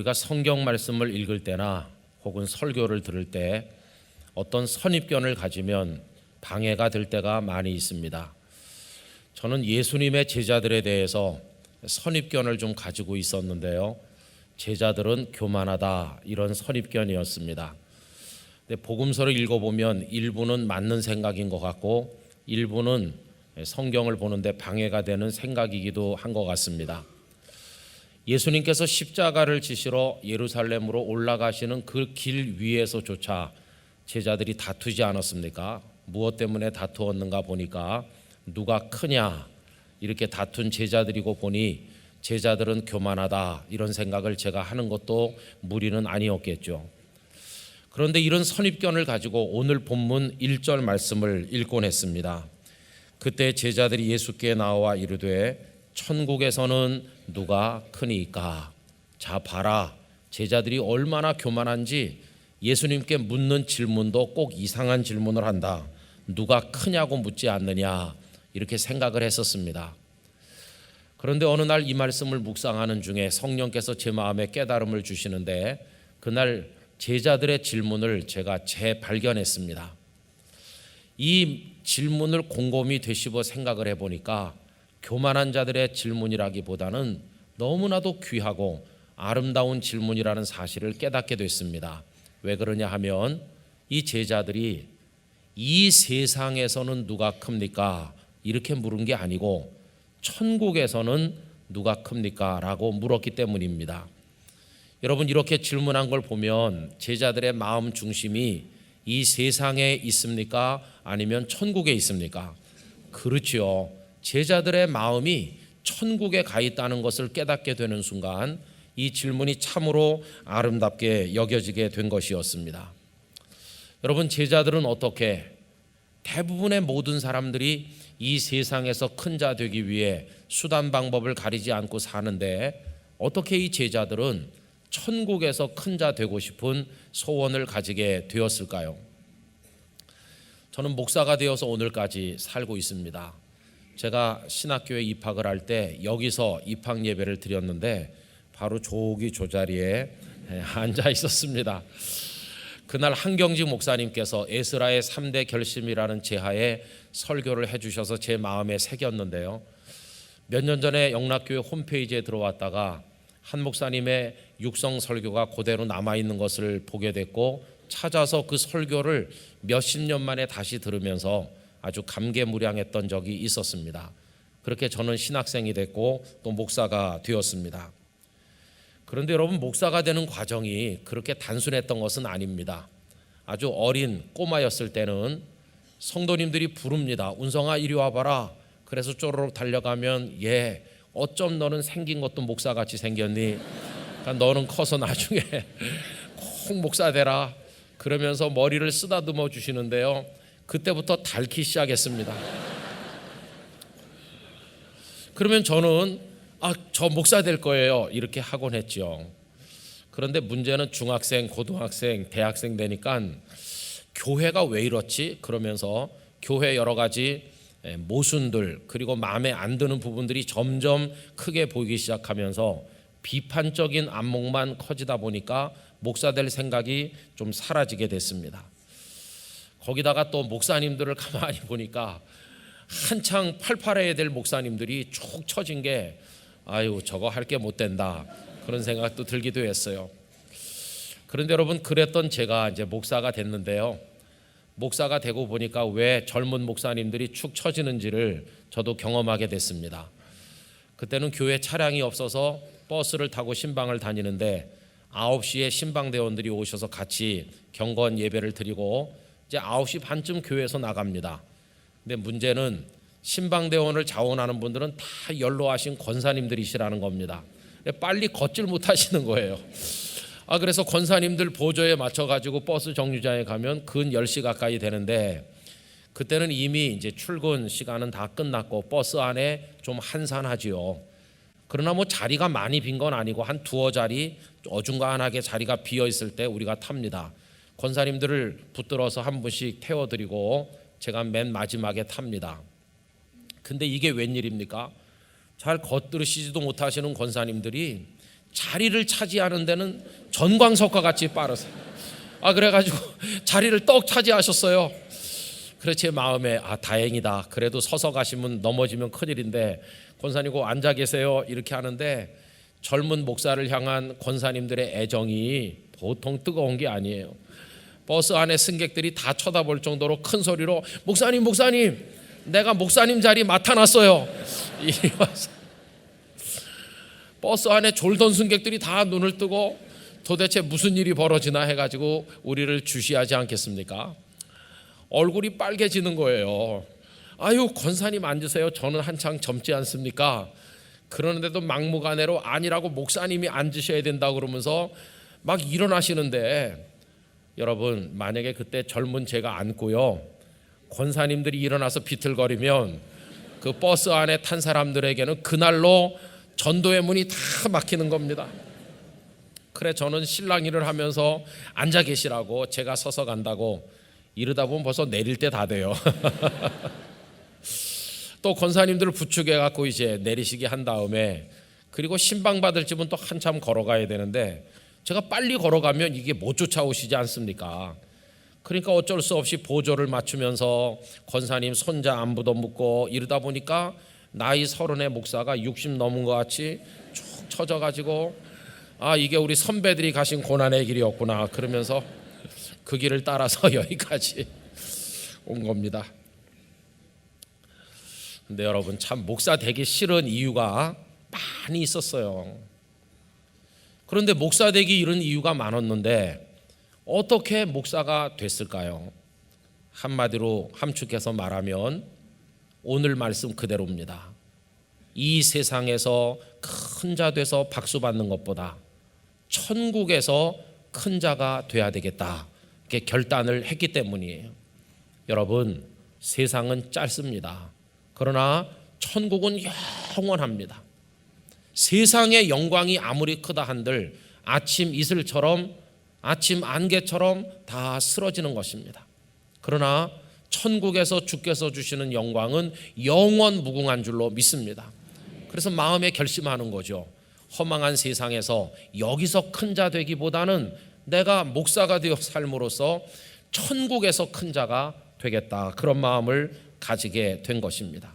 우리가 성경 말씀을 읽을 때나 혹은 설교를 들을 때 어떤 선입견을 가지면 방해가 될 때가 많이 있습니다. 저는 예수님의 제자들에 대해서 선입견을 좀 가지고 있었는데요. 제자들은 교만하다, 이런 선입견이었습니다. 근데 복음서를 읽어보면 일부는 맞는 생각인 것 같고 일부는 성경을 보는데 방해가 되는 생각이기도 한 것 같습니다. 예수님께서 십자가를 지시러 예루살렘으로 올라가시는 그 길 위에서조차 제자들이 다투지 않았습니까? 무엇 때문에 다투었는가 보니까 누가 크냐 이렇게 다툰 제자들이고 보니 제자들은 교만하다, 이런 생각을 제가 하는 것도 무리는 아니었겠죠. 그런데 이런 선입견을 가지고 오늘 본문 1절 말씀을 읽곤 했습니다. 그때 제자들이 예수께 나와 이르되 천국에서는 누가 크니까? 자 봐라, 제자들이 얼마나 교만한지 예수님께 묻는 질문도 꼭 이상한 질문을 한다. 누가 크냐고 묻지 않느냐, 이렇게 생각을 했었습니다. 그런데 어느 날 이 말씀을 묵상하는 중에 성령께서 제 마음에 깨달음을 주시는데 그날 제자들의 질문을 제가 재발견했습니다. 이 질문을 곰곰이 되씹어 생각을 해보니까 교만한 자들의 질문이라기보다는 너무나도 귀하고 아름다운 질문이라는 사실을 깨닫게 됐습니다. 왜 그러냐 하면 이 제자들이 이 세상에서는 누가 큽니까? 이렇게 물은 게 아니고 천국에서는 누가 큽니까? 라고 물었기 때문입니다. 여러분, 이렇게 질문한 걸 보면 제자들의 마음 중심이 이 세상에 있습니까? 아니면 천국에 있습니까? 그렇지요. 제자들의 마음이 천국에 가 있다는 것을 깨닫게 되는 순간 이 질문이 참으로 아름답게 여겨지게 된 것이었습니다. 여러분, 제자들은 어떻게 대부분의 모든 사람들이 이 세상에서 큰 자 되기 위해 수단 방법을 가리지 않고 사는데 어떻게 이 제자들은 천국에서 큰 자 되고 싶은 소원을 가지게 되었을까요? 저는 목사가 되어서 오늘까지 살고 있습니다. 제가 신학교에 입학을 할 때 여기서 입학 예배를 드렸는데 바로 저기 저 자리에 앉아 있었습니다. 그날 한경직 목사님께서 에스라의 3대 결심이라는 제하에 설교를 해주셔서 제 마음에 새겼는데요. 몇 년 전에 영락교회 홈페이지에 들어왔다가 한 목사님의 육성 설교가 그대로 남아있는 것을 보게 됐고 찾아서 그 설교를 몇십 년 만에 다시 들으면서 아주 감개무량했던 적이 있었습니다. 그렇게 저는 신학생이 됐고 또 목사가 되었습니다. 그런데 여러분, 목사가 되는 과정이 그렇게 단순했던 것은 아닙니다. 아주 어린 꼬마였을 때는 성도님들이 부릅니다. 운성아 이리 와봐라. 그래서 쪼르륵 달려가면 예, 어쩜 너는 생긴 것도 목사같이 생겼니? 그러니까 너는 커서 나중에 꼭 목사 되라. 그러면서 머리를 쓰다듬어 주시는데요. 그때부터 닳기 시작했습니다. 그러면 저는 저 목사 될 거예요, 이렇게 하곤 했죠. 그런데 문제는 중학생, 고등학생, 대학생 되니까 교회가 왜 이렇지? 그러면서 교회 여러 가지 모순들 그리고 마음에 안 드는 부분들이 점점 크게 보이기 시작하면서 비판적인 안목만 커지다 보니까 목사 될 생각이 좀 사라지게 됐습니다. 거기다가 또 목사님들을 가만히 보니까 한창 팔팔해야 될 목사님들이 쭉 처진 게 아유 저거 할 게 못 된다, 그런 생각도 들기도 했어요. 그런데 여러분, 그랬던 제가 이제 목사가 됐는데요. 목사가 되고 보니까 왜 젊은 목사님들이 축 처지는지를 저도 경험하게 됐습니다. 그때는 교회 차량이 없어서 버스를 타고 신방을 다니는데 9시에 신방대원들이 오셔서 같이 경건 예배를 드리고 이제 9시 반쯤 교회에서 나갑니다. 근데 문제는 신방대원을 자원하는 분들은 다 연로하신 권사님들이시라는 겁니다. 빨리 걷질 못하시는 거예요. 그래서 권사님들 보조에 맞춰가지고 버스 정류장에 가면 근 10시 가까이 되는데 그때는 이미 이제 출근 시간은 다 끝났고 버스 안에 좀 한산하지요. 그러나 뭐 자리가 많이 빈 건 아니고 한 두어 자리 어중간하게 자리가 비어 있을 때 우리가 탑니다. 권사님들을 붙들어서 한 분씩 태워드리고 제가 맨 마지막에 탑니다. 근데 이게 웬일입니까? 잘 걷들으시지도 못하시는 권사님들이 자리를 차지하는 데는 전광석과 같이 빠르세요. 그래가지고 자리를 떡 차지하셨어요. 그래 제 마음에 다행이다. 그래도 서서 가시면 넘어지면 큰일인데 권사님 꼭 앉아 계세요 이렇게 하는데, 젊은 목사를 향한 권사님들의 애정이 보통 뜨거운 게 아니에요. 버스 안에 승객들이 다 쳐다볼 정도로 큰 소리로 목사님 내가 목사님 자리 맡아놨어요. 이리 와서 버스 안에 졸던 승객들이 다 눈을 뜨고 도대체 무슨 일이 벌어지나 해가지고 우리를 주시하지 않겠습니까? 얼굴이 빨개지는 거예요. 아유 권사님 앉으세요. 저는 한창 젊지 않습니까? 그러는데도 막무가내로 아니라고 목사님이 앉으셔야 된다고 그러면서 막 일어나시는데, 여러분 만약에 그때 젊은 제가 앉고요 권사님들이 일어나서 비틀거리면 그 버스 안에 탄 사람들에게는 그날로 전도의 문이 다 막히는 겁니다. 그래 저는 실랑이를 하면서 앉아 계시라고, 제가 서서 간다고. 이러다 보면 벌써 내릴 때 다 돼요. 또 권사님들을 부축해 갖고 이제 내리시게 한 다음에, 그리고 신방 받을 집은 또 한참 걸어가야 되는데 제가 빨리 걸어가면 이게 못 쫓아오시지 않습니까? 그러니까 어쩔 수 없이 보조를 맞추면서 권사님 손자 안부도 묻고 이러다 보니까 나이 30의 목사가 60 넘은 것 같이 쭉 처져가지고 이게 우리 선배들이 가신 고난의 길이었구나 그러면서 그 길을 따라서 여기까지 온 겁니다. 근데 여러분 참 목사 되기 싫은 이유가 많이 있었어요. 그런데 목사 되기 이런 이유가 많았는데 어떻게 목사가 됐을까요? 한마디로 함축해서 말하면 오늘 말씀 그대로입니다. 이 세상에서 큰 자 돼서 박수 받는 것보다 천국에서 큰 자가 돼야 되겠다, 이렇게 결단을 했기 때문이에요. 여러분 세상은 짧습니다. 그러나 천국은 영원합니다. 세상의 영광이 아무리 크다 한들 아침 이슬처럼 아침 안개처럼 다 쓰러지는 것입니다. 그러나 천국에서 주께서 주시는 영광은 영원 무궁한 줄로 믿습니다. 그래서 마음에 결심하는 거죠. 허망한 세상에서 여기서 큰 자 되기보다는 내가 목사가 되어 삶으로써 천국에서 큰 자가 되겠다, 그런 마음을 가지게 된 것입니다.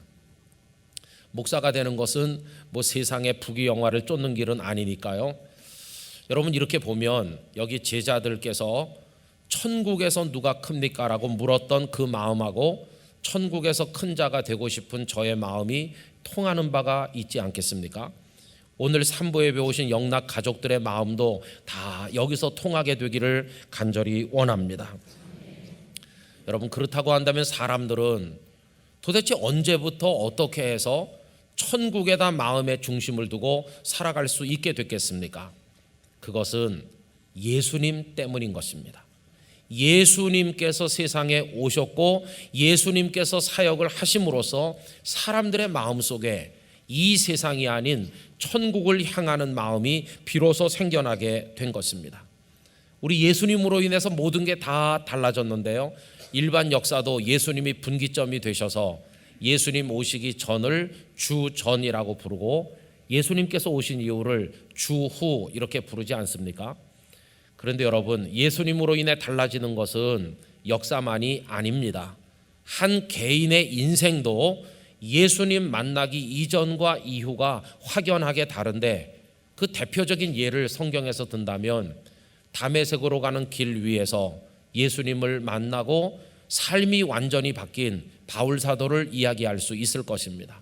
목사가 되는 것은 뭐 세상의 부귀영화를 쫓는 길은 아니니까요. 여러분 이렇게 보면 여기 제자들께서 천국에서 누가 큽니까? 라고 물었던 그 마음하고 천국에서 큰 자가 되고 싶은 저의 마음이 통하는 바가 있지 않겠습니까? 오늘 3부에 배우신 영락 가족들의 마음도 다 여기서 통하게 되기를 간절히 원합니다. 여러분 그렇다고 한다면 사람들은 도대체 언제부터 어떻게 해서 천국에다 마음의 중심을 두고 살아갈 수 있게 됐겠습니까? 그것은 예수님 때문인 것입니다. 예수님께서 세상에 오셨고 예수님께서 사역을 하심으로써 사람들의 마음속에 이 세상이 아닌 천국을 향하는 마음이 비로소 생겨나게 된 것입니다. 우리 예수님으로 인해서 모든 게 다 달라졌는데요. 일반 역사도 예수님이 분기점이 되셔서 예수님 오시기 전을 주전이라고 부르고 예수님께서 오신 이후를 주후 이렇게 부르지 않습니까? 그런데 여러분 예수님으로 인해 달라지는 것은 역사만이 아닙니다. 한 개인의 인생도 예수님 만나기 이전과 이후가 확연하게 다른데, 그 대표적인 예를 성경에서 든다면 다메섹으로 가는 길 위에서 예수님을 만나고 삶이 완전히 바뀐 바울 사도를 이야기할 수 있을 것입니다.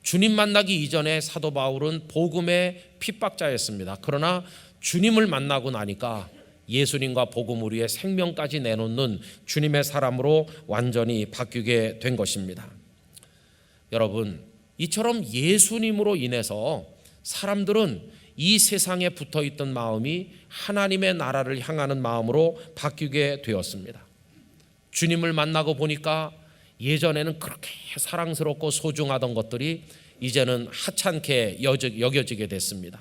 주님 만나기 이전에 사도 바울은 복음의 핍박자였습니다. 그러나 주님을 만나고 나니까 예수님과 복음을 위해 생명까지 내놓는 주님의 사람으로 완전히 바뀌게 된 것입니다. 여러분 이처럼 예수님으로 인해서 사람들은 이 세상에 붙어있던 마음이 하나님의 나라를 향하는 마음으로 바뀌게 되었습니다. 주님을 만나고 보니까 예전에는 그렇게 사랑스럽고 소중하던 것들이 이제는 하찮게 여겨지게 됐습니다.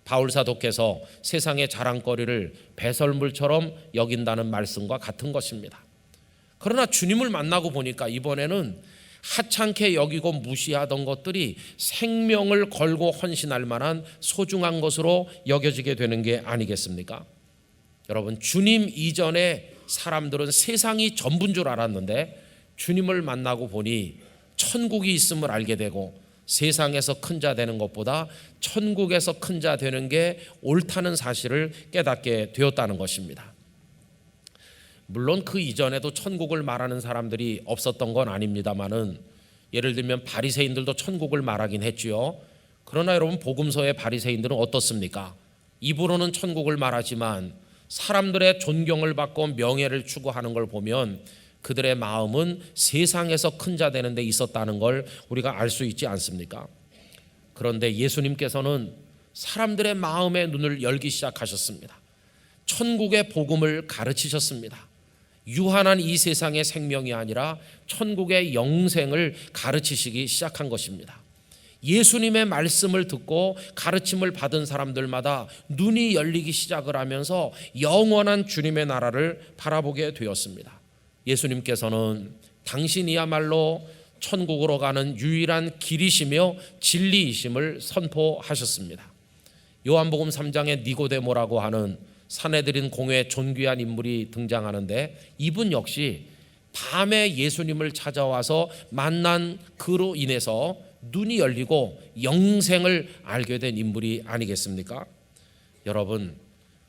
바울 사도께서 세상의 자랑거리를 배설물처럼 여긴다는 말씀과 같은 것입니다. 그러나 주님을 만나고 보니까 이번에는 하찮게 여기고 무시하던 것들이 생명을 걸고 헌신할 만한 소중한 것으로 여겨지게 되는 게 아니겠습니까? 여러분, 주님 이전에 사람들은 세상이 전부인 줄 알았는데 주님을 만나고 보니 천국이 있음을 알게 되고 세상에서 큰 자 되는 것보다 천국에서 큰 자 되는 게 옳다는 사실을 깨닫게 되었다는 것입니다. 물론 그 이전에도 천국을 말하는 사람들이 없었던 건 아닙니다만은, 예를 들면 바리새인들도 천국을 말하긴 했지요. 그러나 여러분, 복음서의 바리새인들은 어떻습니까? 입으로는 천국을 말하지만 사람들의 존경을 받고 명예를 추구하는 걸 보면 그들의 마음은 세상에서 큰 자 되는 데 있었다는 걸 우리가 알 수 있지 않습니까? 그런데 예수님께서는 사람들의 마음의 눈을 열기 시작하셨습니다. 천국의 복음을 가르치셨습니다. 유한한 이 세상의 생명이 아니라 천국의 영생을 가르치시기 시작한 것입니다. 예수님의 말씀을 듣고 가르침을 받은 사람들마다 눈이 열리기 시작을 하면서 영원한 주님의 나라를 바라보게 되었습니다. 예수님께서는 당신이야말로 천국으로 가는 유일한 길이시며 진리이심을 선포하셨습니다. 요한복음 3장에 니고데모라고 하는 산헤드린 공회의 존귀한 인물이 등장하는데, 이분 역시 밤에 예수님을 찾아와서 만난 그로 인해서 눈이 열리고 영생을 알게 된 인물이 아니겠습니까? 여러분,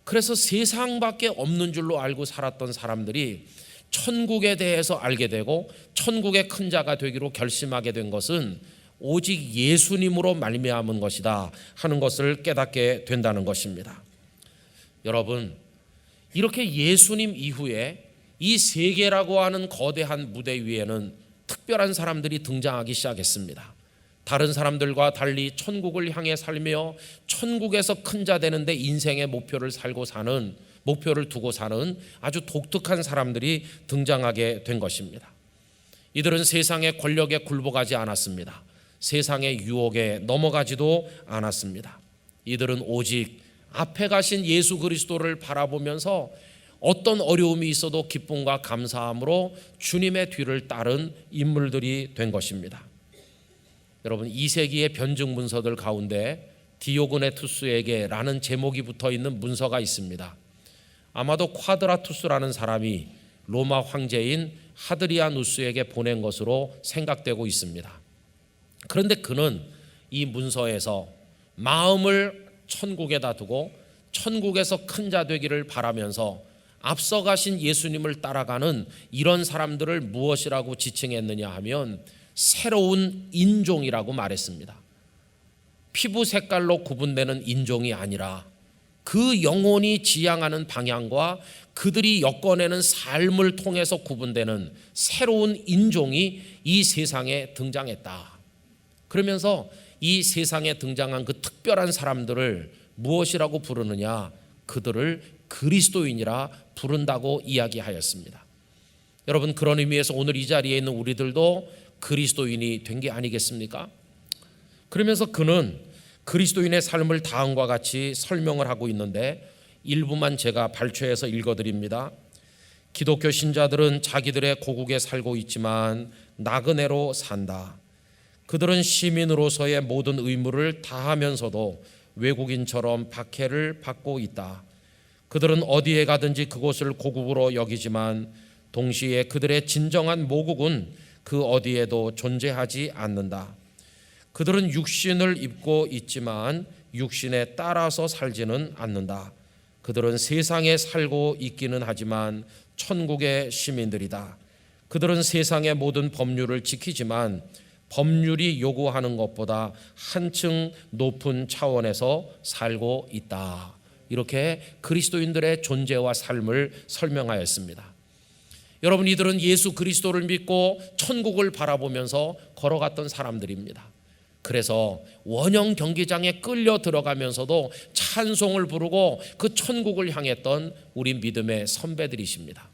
그래서 세상밖에 없는 줄로 알고 살았던 사람들이 천국에 대해서 알게 되고 천국의 큰 자가 되기로 결심하게 된 것은 오직 예수님으로 말미암은 것이다 하는 것을 깨닫게 된다는 것입니다. 여러분, 이렇게 예수님 이후에 이 세계라고 하는 거대한 무대 위에는 특별한 사람들이 등장하기 시작했습니다. 다른 사람들과 달리 천국을 향해 살며 천국에서 큰 자 되는데 인생의 목표를 두고 사는 아주 독특한 사람들이 등장하게 된 것입니다. 이들은 세상의 권력에 굴복하지 않았습니다. 세상의 유혹에 넘어가지도 않았습니다. 이들은 오직 앞에 가신 예수 그리스도를 바라보면서 어떤 어려움이 있어도 기쁨과 감사함으로 주님의 뒤를 따른 인물들이 된 것입니다. 여러분, 2세기의 변증 문서들 가운데 디오그네투스에게 라는 제목이 붙어 있는 문서가 있습니다. 아마도 콰드라투스라는 사람이 로마 황제인 하드리아누스에게 보낸 것으로 생각되고 있습니다. 그런데 그는 이 문서에서 마음을 천국에다 두고 천국에서 큰 자 되기를 바라면서 앞서 가신 예수님을 따라가는 이런 사람들을 무엇이라고 지칭했느냐 하면 새로운 인종이라고 말했습니다. 피부 색깔로 구분되는 인종이 아니라 그 영혼이 지향하는 방향과 그들이 엮어내는 삶을 통해서 구분되는 새로운 인종이 이 세상에 등장했다. 그러면서 이 세상에 등장한 그 특별한 사람들을 무엇이라고 부르느냐? 그들을 그리스도인이라 부른다고 이야기하였습니다. 여러분, 그런 의미에서 오늘 이 자리에 있는 우리들도 그리스도인이 된 게 아니겠습니까? 그러면서 그는 그리스도인의 삶을 다음과 같이 설명을 하고 있는데 일부만 제가 발췌해서 읽어드립니다. 기독교 신자들은 자기들의 고국에 살고 있지만 나그네로 산다. 그들은 시민으로서의 모든 의무를 다하면서도 외국인처럼 박해를 받고 있다. 그들은 어디에 가든지 그곳을 고국으로 여기지만 동시에 그들의 진정한 모국은 그 어디에도 존재하지 않는다. 그들은 육신을 입고 있지만 육신에 따라서 살지는 않는다. 그들은 세상에 살고 있기는 하지만 천국의 시민들이다. 그들은 세상의 모든 법률을 지키지만 법률이 요구하는 것보다 한층 높은 차원에서 살고 있다. 이렇게 그리스도인들의 존재와 삶을 설명하였습니다. 여러분, 이들은 예수 그리스도를 믿고 천국을 바라보면서 걸어갔던 사람들입니다. 그래서 원형 경기장에 끌려 들어가면서도 찬송을 부르고 그 천국을 향했던 우리 믿음의 선배들이십니다.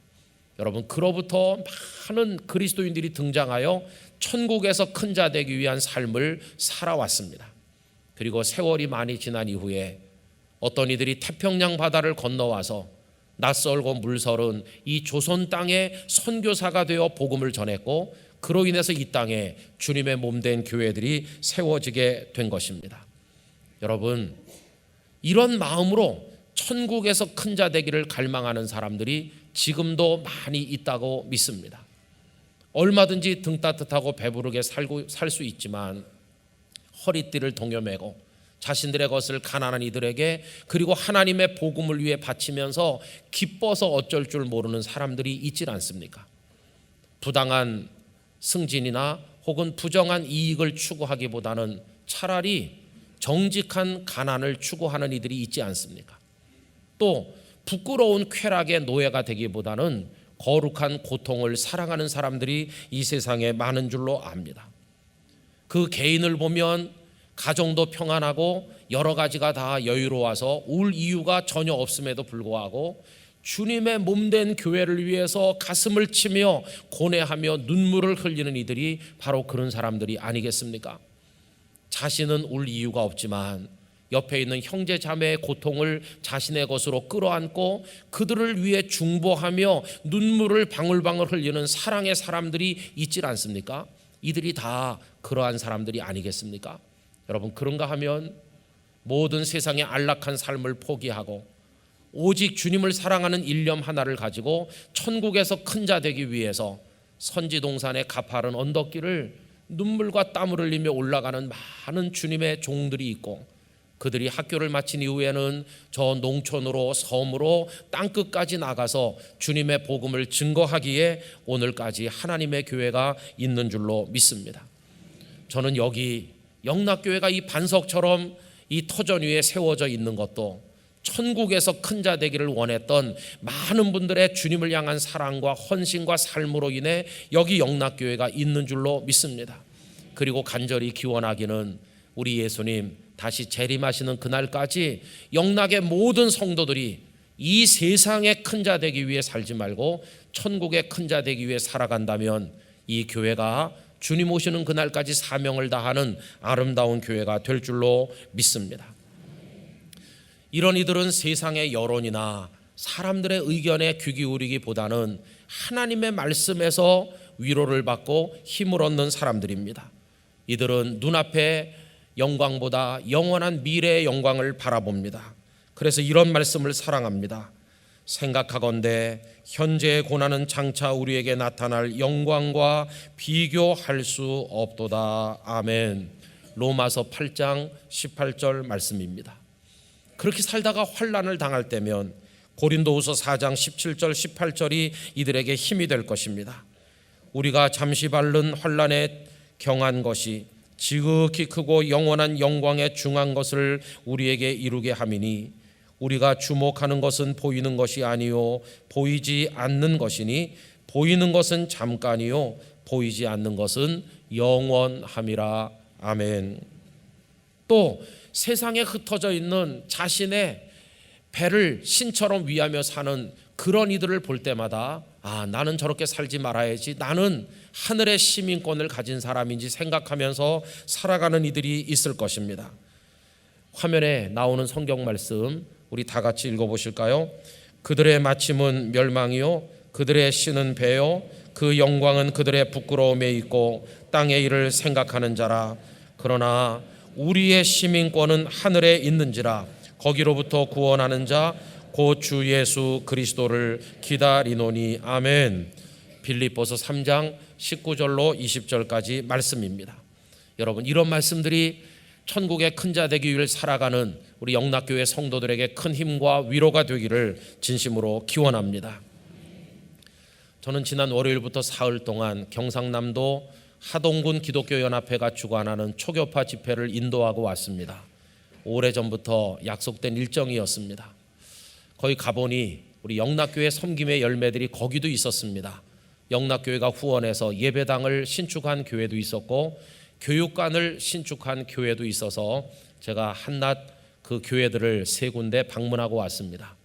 여러분, 그로부터 많은 그리스도인들이 등장하여 천국에서 큰 자 되기 위한 삶을 살아왔습니다. 그리고 세월이 많이 지난 이후에 어떤 이들이 태평양 바다를 건너와서 낯설고 물설은 이 조선 땅에 선교사가 되어 복음을 전했고, 그로 인해서 이 땅에 주님의 몸된 교회들이 세워지게 된 것입니다. 여러분, 이런 마음으로 천국에서 큰 자 되기를 갈망하는 사람들이 지금도 많이 있다고 믿습니다. 얼마든지 등 따뜻하고 배부르게 살 수 있지만 허리띠를 동여매고 자신들의 것을 가난한 이들에게 그리고 하나님의 복음을 위해 바치면서 기뻐서 어쩔 줄 모르는 사람들이 있질 않습니까? 부당한 승진이나 혹은 부정한 이익을 추구하기보다는 차라리 정직한 가난을 추구하는 이들이 있지 않습니까? 또 부끄러운 쾌락의 노예가 되기보다는 거룩한 고통을 사랑하는 사람들이 이 세상에 많은 줄로 압니다. 그 개인을 보면 가정도 평안하고 여러 가지가 다 여유로워서 울 이유가 전혀 없음에도 불구하고 주님의 몸된 교회를 위해서 가슴을 치며 고뇌하며 눈물을 흘리는 이들이 바로 그런 사람들이 아니겠습니까? 자신은 울 이유가 없지만 옆에 있는 형제 자매의 고통을 자신의 것으로 끌어안고 그들을 위해 중보하며 눈물을 방울방울 흘리는 사랑의 사람들이 있질 않습니까? 이들이 다 그러한 사람들이 아니겠습니까? 여러분, 그런가 하면 모든 세상의 안락한 삶을 포기하고 오직 주님을 사랑하는 일념 하나를 가지고 천국에서 큰 자 되기 위해서 선지동산의 가파른 언덕길을 눈물과 땀을 흘리며 올라가는 많은 주님의 종들이 있고 그들이 학교를 마친 이후에는 저 농촌으로 섬으로 땅끝까지 나가서 주님의 복음을 증거하기에 오늘까지 하나님의 교회가 있는 줄로 믿습니다. 저는 여기 영락교회가 이 반석처럼 이 터전 위에 세워져 있는 것도 천국에서 큰 자 되기를 원했던 많은 분들의 주님을 향한 사랑과 헌신과 삶으로 인해 여기 영락교회가 있는 줄로 믿습니다. 그리고 간절히 기원하기는 우리 예수님 다시 재림하시는 그날까지 영락의 모든 성도들이 이 세상의 큰 자 되기 위해 살지 말고 천국의 큰 자 되기 위해 살아간다면 이 교회가 주님 오시는 그날까지 사명을 다하는 아름다운 교회가 될 줄로 믿습니다. 이런 이들은 세상의 여론이나 사람들의 의견에 귀 기울이기보다는 하나님의 말씀에서 위로를 받고 힘을 얻는 사람들입니다. 이들은 눈앞의 영광보다 영원한 미래의 영광을 바라봅니다. 그래서 이런 말씀을 사랑합니다. 생각하건대 현재의 고난은 장차 우리에게 나타날 영광과 비교할 수 없도다. 아멘. 로마서 8장 18절 말씀입니다. 그렇게 살다가 환난을 당할 때면 고린도후서 4장 17절 18절이 이들에게 힘이 될 것입니다. 우리가 잠시 밟는 환난에 경한 것이 지극히 크고 영원한 영광에 중한 것을 우리에게 이루게 함이니 우리가 주목하는 것은 보이는 것이 아니요 보이지 않는 것이니 보이는 것은 잠깐이요 보이지 않는 것은 영원함이라. 아멘. 또 세상에 흩어져 있는 자신의 배를 신처럼 위하며 사는 그런 이들을 볼 때마다 나는 저렇게 살지 말아야지, 나는 하늘의 시민권을 가진 사람인지 생각하면서 살아가는 이들이 있을 것입니다. 화면에 나오는 성경 말씀 우리 다 같이 읽어보실까요? 그들의 마침은 멸망이요 그들의 씨는 배요 그 영광은 그들의 부끄러움에 있고 땅의 일을 생각하는 자라. 그러나 우리의 시민권은 하늘에 있는지라 거기로부터 구원하는 자 곧 주 예수 그리스도를 기다리노니. 아멘. 빌립보서 3장 19절로 20절까지 말씀입니다. 여러분, 이런 말씀들이 천국의 큰 자 되기 위해 살아가는 우리 영락교회 성도들에게 큰 힘과 위로가 되기를 진심으로 기원합니다. 저는 지난 월요일부터 사흘 동안 경상남도 하동군 기독교연합회가 주관하는 초교파 집회를 인도하고 왔습니다. 오래전부터 약속된 일정이었습니다. 거기 가보니 우리 영락교회 섬김의 열매들이 거기도 있었습니다. 영락교회가 후원해서 예배당을 신축한 교회도 있었고 교육관을 신축한 교회도 있어서 제가 한낮 그 교회들을 세 군데 방문하고 왔습니다.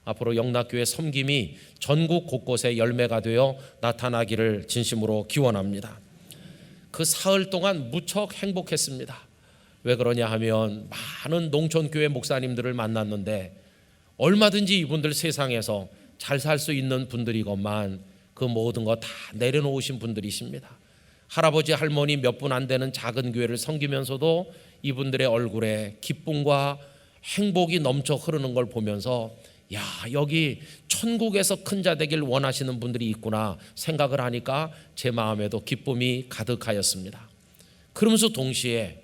앞으로 영락교회 섬김이 전국 곳곳에 열매가 되어 나타나기를 진심으로 기원합니다. 그 사흘 동안 무척 행복했습니다. 왜 그러냐 하면 많은 농촌교회 목사님들을 만났는데 얼마든지 이분들 세상에서 잘 살 수 있는 분들이건만 그 모든 거 다 내려놓으신 분들이십니다. 할아버지 할머니 몇 분 안 되는 작은 교회를 섬기면서도 이분들의 얼굴에 기쁨과 행복이 넘쳐 흐르는 걸 보면서 야, 여기 천국에서 큰 자 되길 원하시는 분들이 있구나 생각을 하니까 제 마음에도 기쁨이 가득하였습니다. 그러면서 동시에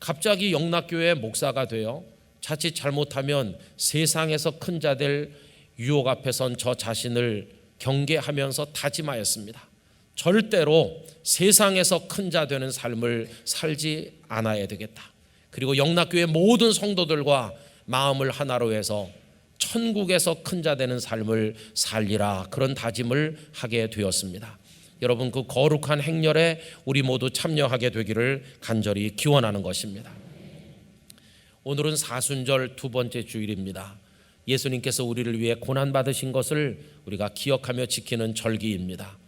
갑자기 영락교회 목사가 되어 자칫 잘못하면 세상에서 큰 자 될 유혹 앞에 선 저 자신을 경계하면서 다짐하였습니다. 절대로 세상에서 큰 자 되는 삶을 살지 않아야 되겠다. 그리고 영락교회 모든 성도들과 마음을 하나로 해서 천국에서 큰 자 되는 삶을 살리라, 그런 다짐을 하게 되었습니다. 여러분, 그 거룩한 행렬에 우리 모두 참여하게 되기를 간절히 기원하는 것입니다. 오늘은 사순절 두 번째 주일입니다. 예수님께서 우리를 위해 고난받으신 것을 우리가 기억하며 지키는 절기입니다.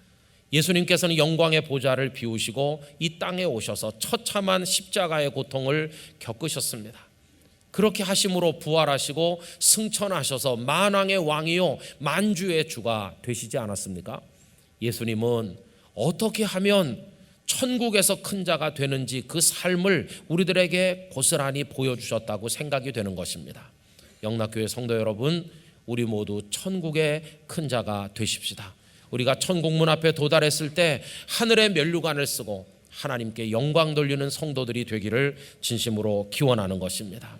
예수님께서는 영광의 보좌를 비우시고 이 땅에 오셔서 처참한 십자가의 고통을 겪으셨습니다. 그렇게 하심으로 부활하시고 승천하셔서 만왕의 왕이요 만주의 주가 되시지 않았습니까? 예수님은 어떻게 하면 천국에서 큰 자가 되는지 그 삶을 우리들에게 고스란히 보여주셨다고 생각이 되는 것입니다. 영락교회 성도 여러분, 우리 모두 천국의 큰 자가 되십시다. 우리가 천국문 앞에 도달했을 때 하늘의 면류관을 쓰고 하나님께 영광 돌리는 성도들이 되기를 진심으로 기원하는 것입니다.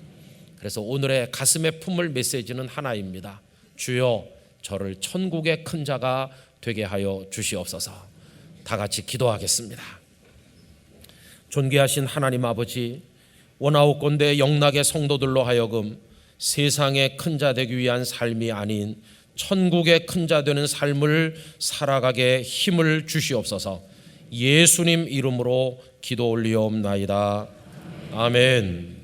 그래서 오늘의 가슴에 품을 메시지는 하나입니다. 주여, 저를 천국의 큰 자가 되게 하여 주시옵소서. 다 같이 기도하겠습니다. 존귀하신 하나님 아버지, 원하옵건대 영락의 성도들로 하여금 세상의 큰 자 되기 위한 삶이 아닌 천국의 큰 자 되는 삶을 살아가게 힘을 주시옵소서. 예수님 이름으로 기도 올리옵나이다. 아멘.